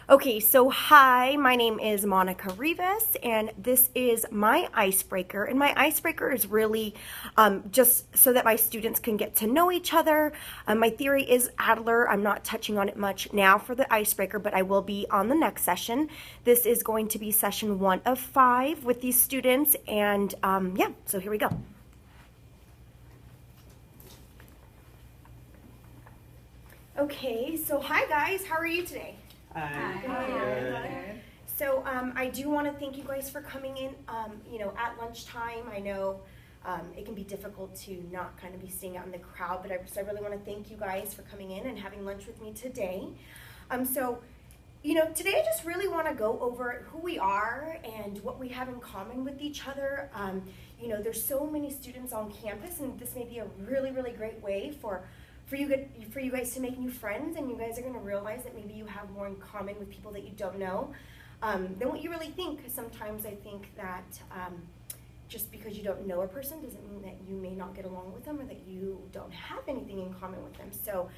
Okay, so hi, my name is Monica Rivas, and this is my icebreaker. And my icebreaker is really just so that my students can get to know each other. My theory is Adler. I'm not touching on it much now for the icebreaker, but I will be on the next session. This is going to be session 1 of 5 with these students, and yeah, so here we go. Okay, so hi guys, how are you today? Hi. Good. So I do want to thank you guys for coming in. At lunchtime, I know it can be difficult to not kind of be staying out in the crowd, but I really want to thank you guys for coming in and having lunch with me today. Today I just really want to go over who we are and what we have in common with each other. There's so many students on campus, and this may be a really, really great way for you guys to make new friends, and you guys are going to realize that maybe you have more in common with people that you don't know than what you really think. Because sometimes I think that just because you don't know a person doesn't mean that you may not get along with them or that you don't have anything in common with them. So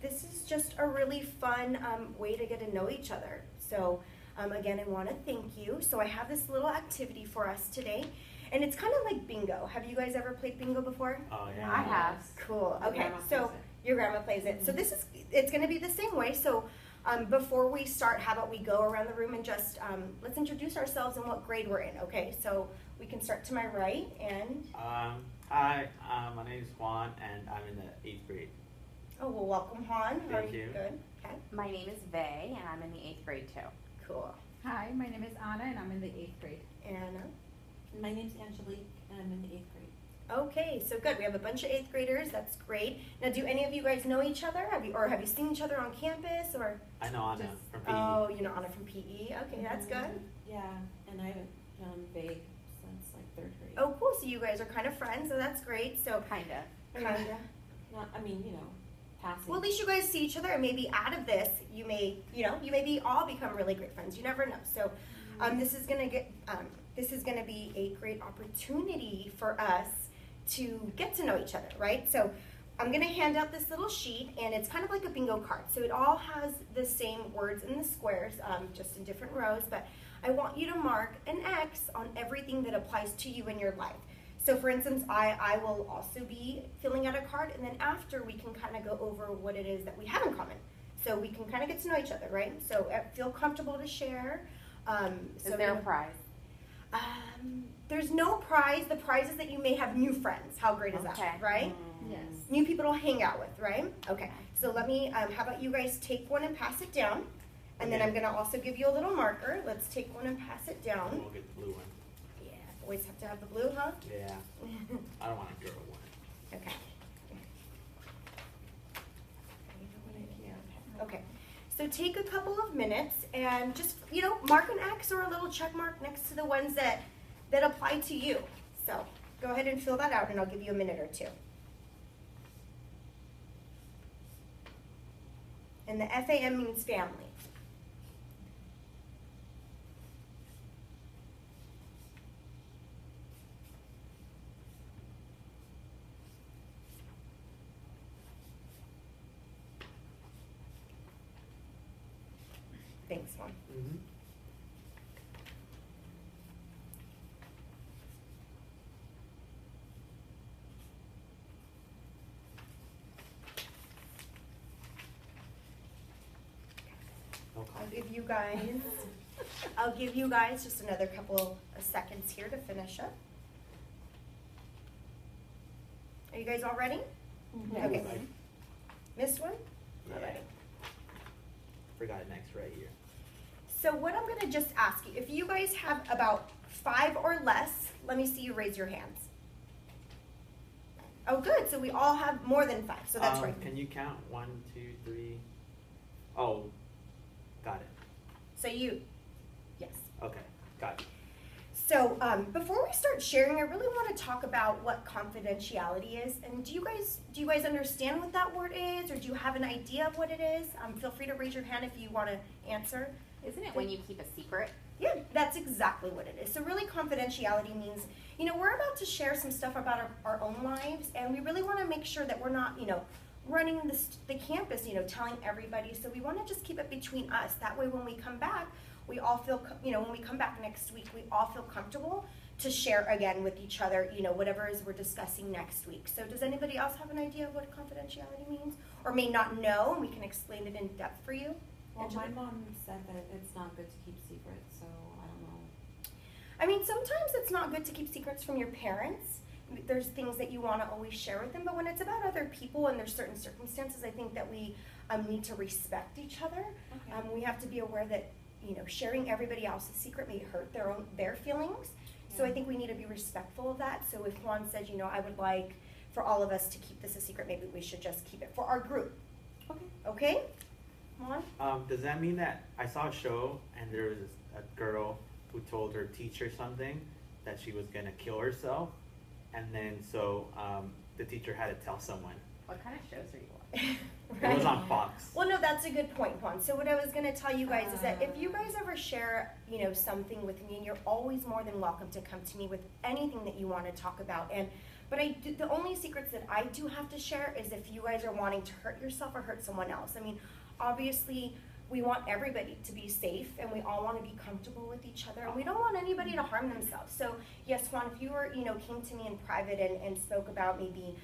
this is just a really fun way to get to know each other. So again, I want to thank you. So I have this little activity for us today. And it's kind of like bingo. Have you guys ever played bingo before? Oh, yeah. I have. Cool. My Okay, grandma so plays it. your grandma plays it. So it's going to be the same way. So before we start, how about we go around the room and just let's introduce ourselves and what grade we're in. Okay, so we can start to my right and. Hi, my name is Juan, and I'm in the 8th grade. Oh well, welcome Juan. How are Thank you. Good. Okay. My name is Vay, and I'm in the 8th grade too. Cool. Hi, my name is Anna and I'm in the 8th grade. Anna. My name's Angelique, and I'm in the 8th grade. Okay, so good. We have a bunch of 8th graders. That's great. Now, do any of you guys know each other? Have you seen each other on campus or? I know Anna Just- from PE. Oh, you know Anna from PE. Okay, that's good. Yeah, and I haven't known Vague since like 3rd grade. Oh, cool. So you guys are kind of friends, so that's great. So Kinda. kinda. Not, passing. Well, at least you guys see each other, and maybe out of this, you may all become really great friends. You never know. So, this is gonna be a great opportunity for us to get to know each other, right? So, I'm gonna hand out this little sheet, and it's kind of like a bingo card. So it all has the same words in the squares, just in different rows. But I want you to mark an X on everything that applies to you in your life. So for instance, I will also be filling out a card, and then after we can kind of go over what it is that we have in common. So we can kind of get to know each other, right? So feel comfortable to share. Is there a prize? There's no prize. The prize is that you may have new friends. How great is Okay. that, right? Yes. New people to hang out with, right? Okay, so let me, how about you guys take one and pass it down? And then Okay. I'm gonna also give you a little marker. Let's take one and pass it down. We'll get the blue one. Yeah, always have to have the blue, huh? Yeah. I don't want a girl one. Okay. Okay, so take a couple of minutes and just, mark an X or a little check mark next to the ones that apply to you. So go ahead and fill that out, and I'll give you a minute or two. And the FAM means family. Thanks, Juan. Mm-hmm. No I'll coffee. give you guys just another couple of seconds here to finish up. Are you guys all ready? Yes. Okay. Missed one? Yeah. All right. Forgot it next right here. So what I'm gonna just ask you, if you guys have about 5 or less, let me see you raise your hands. Oh, good, so we all have more than 5, so that's right. Can you count 1, 2, 3? Oh, got it. So yes. Okay, got it. So before we start sharing, I really want to talk about what confidentiality is. And do you guys understand what that word is, or do you have an idea of what it is? Feel free to raise your hand if you want to answer. Isn't it when you keep a secret? Yeah, that's exactly what it is. So really, confidentiality means, we're about to share some stuff about our own lives, and we really want to make sure that we're not, running the campus, telling everybody. So we want to just keep it between us. That way when we come back, we all feel, when we come back next week, we all feel comfortable to share again with each other, whatever it is we're discussing next week. So does anybody else have an idea of what confidentiality means? Or may not know, and we can explain it in depth for you? Well, Angela? my mom said that it's not good to keep secrets, so I don't know. I mean, sometimes it's not good to keep secrets from your parents. There's things that you want to always share with them, but when it's about other people and there's certain circumstances, I think that we need to respect each other. Okay. We have to be aware that, sharing everybody else's secret may hurt their feelings. So I Yeah. think we need to be respectful of that. So if Juan says, I would like for all of us to keep this a secret, maybe we should just keep it for our group. Okay. Okay? Juan? Does that mean that I saw a show and there was a girl who told her teacher something that she was gonna kill herself, and then so the teacher had to tell someone. What kind of shows are you watching? It was on Fox. Well, no, that's a good point, Juan. So what I was going to tell you guys is that if you guys ever share, something with me, and you're always more than welcome to come to me with anything that you want to talk about. But the only secrets that I do have to share is if you guys are wanting to hurt yourself or hurt someone else. I mean, obviously, we want everybody to be safe, and we all want to be comfortable with each other, and we don't want anybody to harm themselves. So yes, Juan, if you were, came to me in private and spoke about maybe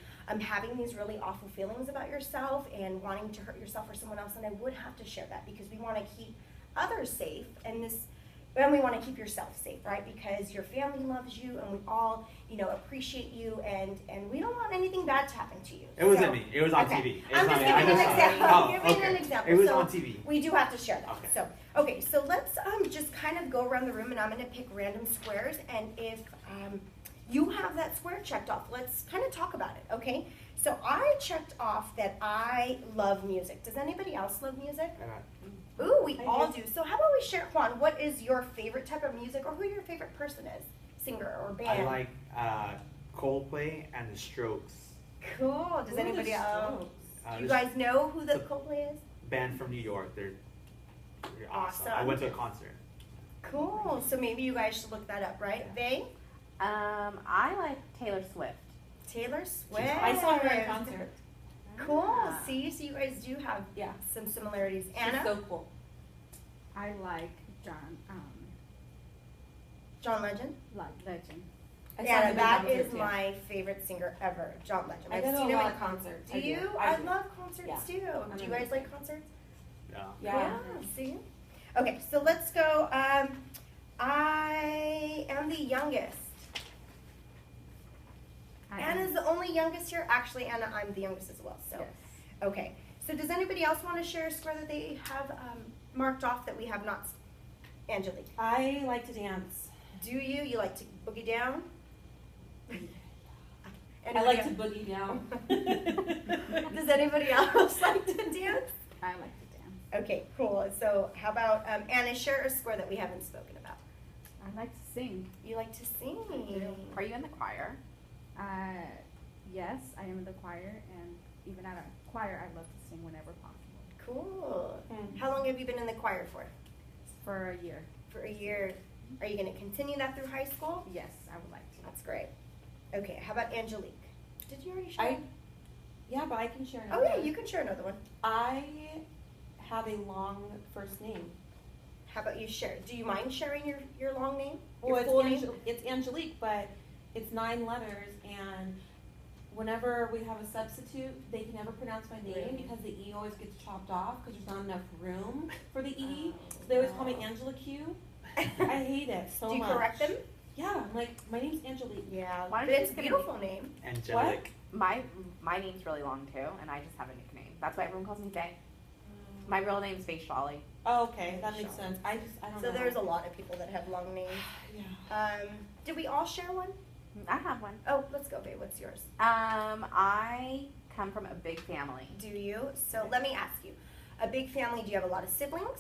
having these really awful feelings about yourself and wanting to hurt yourself or someone else, then I would have to share that, because we want to keep others safe, and we want to keep yourself safe, right? Because your family loves you, and we all, appreciate you, and we don't want anything bad to happen to you. It wasn't So- me. It was on okay. TV. It I'm was just on- I giving you an just saw it. example. Oh, Giving you an okay. example. It was So on TV. we do have to share that. Okay. So let's just kind of go around the room, and I'm going to pick random squares, and if you have that square checked off, let's kind of talk about it, okay? So I checked off that I love music. Does anybody else love music? Ooh, we I all do. do. So how about we share, Juan, what is your favorite type of music, or who your favorite person is? Singer or band? I like Coldplay and the Strokes. Cool. Does Ooh, anybody the else? Strokes. Do you This guys know who the the- Coldplay is? band from New York. They're awesome. I Awesome. went to a concert. Cool. So maybe you guys should look that up, right? Vay? I like Taylor Swift. Taylor Swift. I saw her in concert. Cool. Ah. See, so you guys do have Yeah. some similarities. She's Anna? so cool. I like John, John Legend? Legend. I saw Yeah, him in that concert, is too. my favorite singer ever, John Legend. I I've go to seen a him lot in of concert. concerts. Do I do. you? I I do. love concerts Yeah. too. I'm Do you in guys it. like concerts? Yeah. Yeah. See? Okay, so let's go. I am the youngest. Anna's the only youngest here. Actually, Anna, I'm the youngest as well. So, Yes. okay. So, does anybody else want to share a square that they have marked off that we have not? Angelique, I like to dance. do you? You like to boogie down? I like to boogie down. Does anybody else like to dance? I like to dance. Okay, cool. So, how about Anna? Share a square that we haven't spoken about. I like to sing. You like to sing. Are you in the choir? Yes, I am in the choir, and even at a choir, I love to sing whenever possible. Cool. Mm. How long have you been in the choir for? For a year. For a year. Are you going to continue that through high school? Yes, I would like to. That's great. Okay, how about Angelique? Did you already share? I, yeah, but I can share Oh another yeah, one. you can share another one. I have a long first name. How about you share? Do you mind sharing your long name? Your Well, full name? it's Angelique, but it's 9 letters, and whenever we have a substitute, they can never pronounce my name Really? because the E always gets chopped off because there's not enough room for the E. So they always call me Angela Q. I hate it so Do you much. correct them? Yeah, I'm like, my name's Angelique. Yeah, Why but don't you it's a just get a beautiful name. Angelic. My name's really long too, and I just have a nickname. That's why everyone calls me Faye. My real name's Faye Shawley. Oh, okay, that makes sense. I don't So know. there's a lot of people that have long names. Yeah. Did we all share one? I have one. Oh, let's go, babe. What's yours? I come from a big family. Do you? So let me ask you. A big family, do you have a lot of siblings?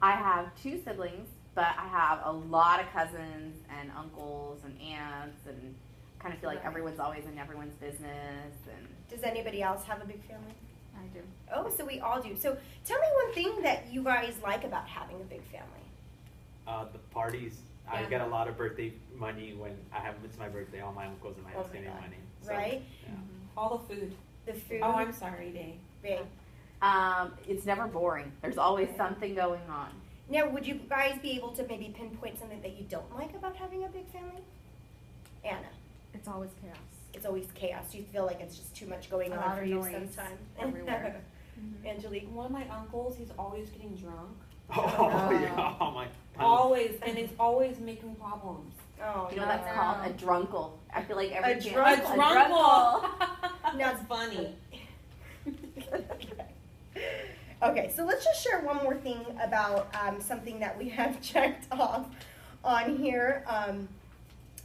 I have 2 siblings, but I have a lot of cousins and uncles and aunts, and kind of feel like Right. everyone's always in everyone's business. And Does anybody else have a big family? I do. Oh, so we all do. So tell me one thing that you guys like about having a big family. The parties. I Yeah. get a lot of birthday money when it's my birthday. All my uncles and my Oh aunts my give me God. money. Right? Yeah. All the food. The food. Oh, I'm sorry, Day. Babe. It's never boring. There's always something going on. Now, would you guys be able to maybe pinpoint something that you don't like about having a big family? Anna, It's always chaos. it's always chaos. You feel like it's just too much going A on lot for of you noise sometimes. everywhere. Angelique. One of my uncles, he's always getting drunk. Oh, yeah, oh my. Always, and it's always making problems. Oh, You know what that's called? A drunkle. I feel like every A family- drunk- A a drunkle. Now- That's funny. Okay, so let's just share one more thing about something that we have checked off on here.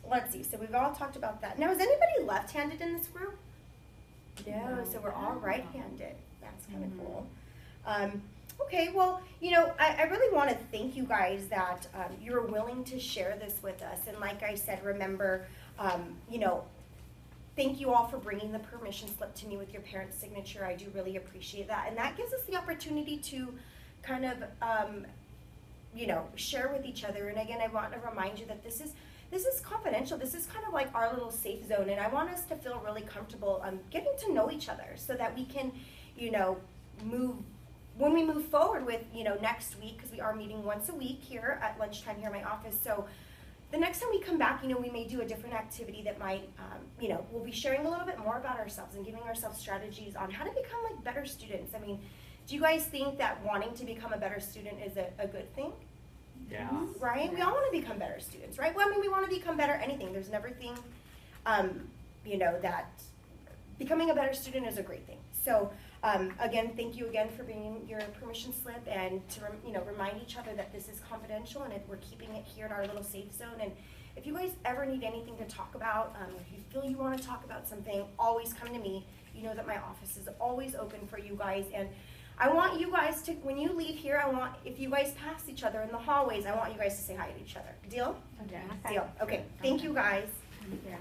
Let's see, so we've all talked about that. Now, is anybody left-handed in this group? No, so we're all right-handed. That's kind of cool. Okay, well, you know, I really want to thank you guys that you're willing to share this with us. And like I said, remember, you know, thank you all for bringing the permission slip to me with your parents' signature. I do really appreciate that. And that gives us the opportunity to kind of, you know, share with each other. And again, I want to remind you that this is confidential. This is kind of like our little safe zone. And I want us to feel really comfortable getting to know each other so that we can, you know, when we move forward with, you know, next week, because we are meeting once a week here at lunchtime here in my office. So the next time we come back, you know, we may do a different activity that might, you know, we'll be sharing a little bit more about ourselves and giving ourselves strategies on how to become like better students. I mean, do you guys think that wanting to become a better student is a good thing? Yeah. Right? We all want to become better students, right? Well, I mean, we want to become better anything. There's never thing, you know, that becoming a better student is a great thing. So, again, thank you again for bringing your permission slip and to, you know, remind each other that this is confidential and we're keeping it here in our little safe zone. And if you guys ever need anything to talk about, if you feel you want to talk about something, always come to me. You know that my office is always open for you guys. And I want you guys to, when you leave here, I want, if you guys pass each other in the hallways, I want you guys to say hi to each other. Deal? Okay. Deal. Okay. Thank you guys. Yeah.